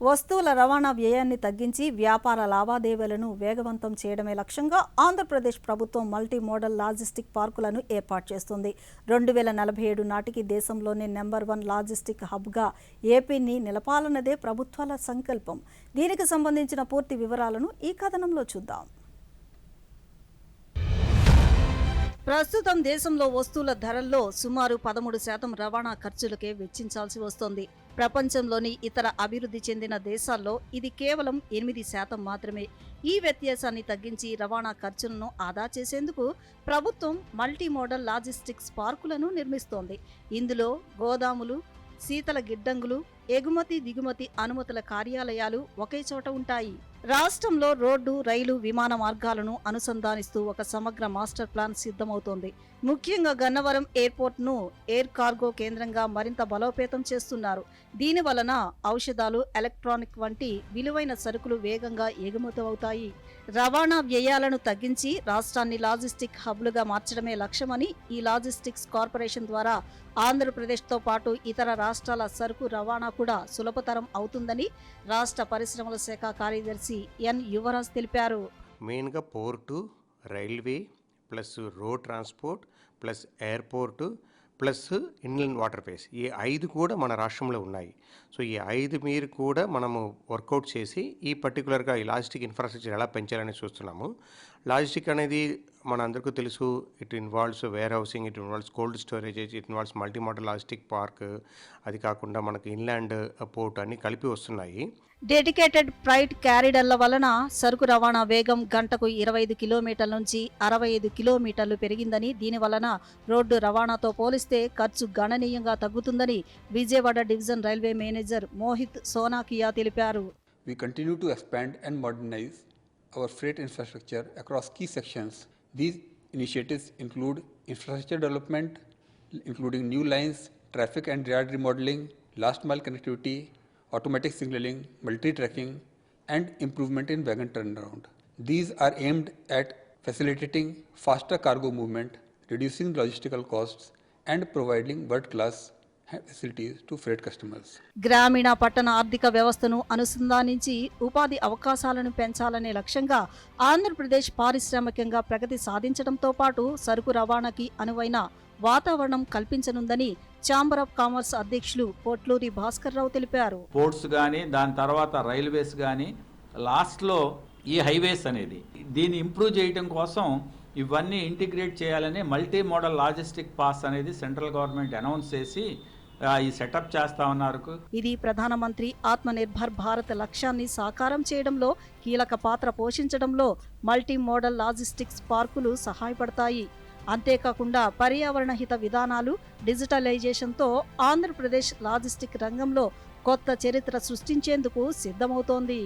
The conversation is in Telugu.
వస్తువుల రవాణా వ్యయాన్ని తగ్గించి వ్యాపార లావాదేవీలను వేగవంతం చేయడమే లక్ష్యంగా ఆంధ్రప్రదేశ్ ప్రభుత్వం మల్టీ మోడల్ లాజిస్టిక్ పార్కులను ఏర్పాటు చేస్తుంది. 2047 నాటికి దేశంలోనే నంబర్ 1 లాజిస్టిక్ హబ్గా ఏపీని నిలపాలన్నదే ప్రభుత్వాల సంకల్పం. దీనికి సంబంధించిన పూర్తి వివరాలను ఈ కథనంలో చూద్దాం. ప్రస్తుతం దేశంలో వస్తువుల ధరల్లో సుమారు 13% రవాణా ఖర్చులకే వెచ్చించాల్సి వస్తోంది. ప్రపంచంలోని ఇతర అభివృద్ధి చెందిన దేశాల్లో ఇది కేవలం 8% మాత్రమే. ఈ వ్యత్యాసాన్ని తగ్గించి రవాణా ఖర్చులను ఆదా చేసేందుకు ప్రభుత్వం మల్టీ మోడల్ లాజిస్టిక్స్ పార్కులను నిర్మిస్తోంది. ఇందులో గోదాములు, శీతల గిడ్డంగులు, ఎగుమతి దిగుమతి అనుమతుల కార్యాలయాలు ఒకే చోట ఉంటాయి. రాష్ట్రంలో రోడ్డు, రైలు, విమాన మార్గాలను అనుసంధానిస్తూ ఒక సమగ్ర మాస్టర్ ప్లాన్ సిద్ధమవుతోంది. ముఖ్యంగా గన్నవరం ఎయిర్పోర్ట్ ను ఎయిర్ కార్గో కేంద్రంగా మరింత బలోపేతం చేస్తున్నారు. దీని వలన ఔషధాలు, ఎలక్ట్రానిక్ వంటి విలువైన సరుకులు వేగంగా ఎగుమతి అవుతాయి. రవాణా వ్యయాలను తగ్గించి రాష్ట్రాన్ని లాజిస్టిక్ హబ్లుగా మార్చడమే లక్ష్యమని ఈ లాజిస్టిక్స్ కార్పొరేషన్ ద్వారా ఆంధ్రప్రదేశ్తో పాటు ఇతర రాష్ట్రాల సరుకు రవాణా కూడా సులభతరం అవుతుందని రాష్ట్ర పరిశ్రమల శాఖ కార్యదర్శి ఎన్ యువరాజ్ తెలిపారు. మెయిన్గా port, railway plus road transport plus airport plus inland water ways, ఈ 5 కూడా మన రాష్ట్రంలో ఉన్నాయి. సో ఈ 5 మీరు కూడా మనము వర్కౌట్ చేసి ఈ పర్టికులర్గా ఈ లాజిస్టిక్ ఇన్ఫ్రాస్ట్రక్చర్ ఎలా పెంచాలని చూస్తున్నాము. లాజిస్టిక్ అనేది మన అందరికీ తెలుసు, it involves warehousing, it involves cold storage, it involves multi modal logistic park, అది కాకుండా మనకు ఇన్లాండ్ పోర్ట్ అన్ని కలిపి వస్తున్నాయి. డెడికేటెడ్ ఫ్రైట్ క్యారిడర్ల వలన సరుకు రవాణా వేగం గంటకు 25 కిలోమీటర్ల నుంచి 65 కిలోమీటర్లు పెరిగిందని, దీని వలన రోడ్డు రవాణాతో పోలిస్తే ఖర్చు గణనీయంగా తగ్గుతుందని Vijayawada division railway manager Mohit Sonakia తెలిపారు. We continue to expand and modernize our freight infrastructure across key sections. These initiatives include infrastructure development, including new lines, traffic and yard remodeling, last mile connectivity, automatic signaling, multi-tracking, and improvement in wagon turnaround. These are aimed at facilitating faster cargo movement, reducing logistical costs, and providing world-class facilities to freight customers. గ్రామీణ పట్టణ ఆర్థిక వ్యవస్థను అనుసంధానించి ఉపాధి అవకాశాలను పెంచాలనే లక్ష్యంగా ఆంధ్రప్రదేశ్ పారిశ్రామికంగా ప్రగతి సాధించడంతో పాటు సరుకు రవాణాకి అనువైన వాతావరణం కల్పించనుందని ఛాంబర్ ఆఫ్ కామర్స్ అధ్యక్షులు పోట్లూరి భాస్కర్ రావు తెలిపారు. పోర్ట్స్ కానీ, దాని తర్వాత రైల్వేస్ కానీ, లాస్ట్లో ఈ హైవేస్ అనేది దీన్ని ఇంప్రూవ్ చేయడం కోసం ఇవన్నీ ఇంటిగ్రేట్ చేయాలని మల్టీ మోడల్ లాజిస్టిక్ పాస్ అనేది సెంట్రల్ గవర్నమెంట్ అనౌన్స్ చేసి ఈ సెటప్ చేస్తా ఉన్నారు. ఇది ప్రధానమంత్రి ఆత్మనిర్భర్ భారత్ లక్ష్యాన్ని సాకారం చేయడంలో కీలక పాత్ర పోషించడంలో మల్టీ మోడల్ లాజిస్టిక్స్ పార్కులు సహాయపడతాయి. అంతేకాకుండా పర్యావరణ హిత విధానాలు, డిజిటలైజేషన్తో ఆంధ్రప్రదేశ్ లాజిస్టిక్ రంగంలో కొత్త చరిత్ర సృష్టించేందుకు సిద్ధమవుతోంది.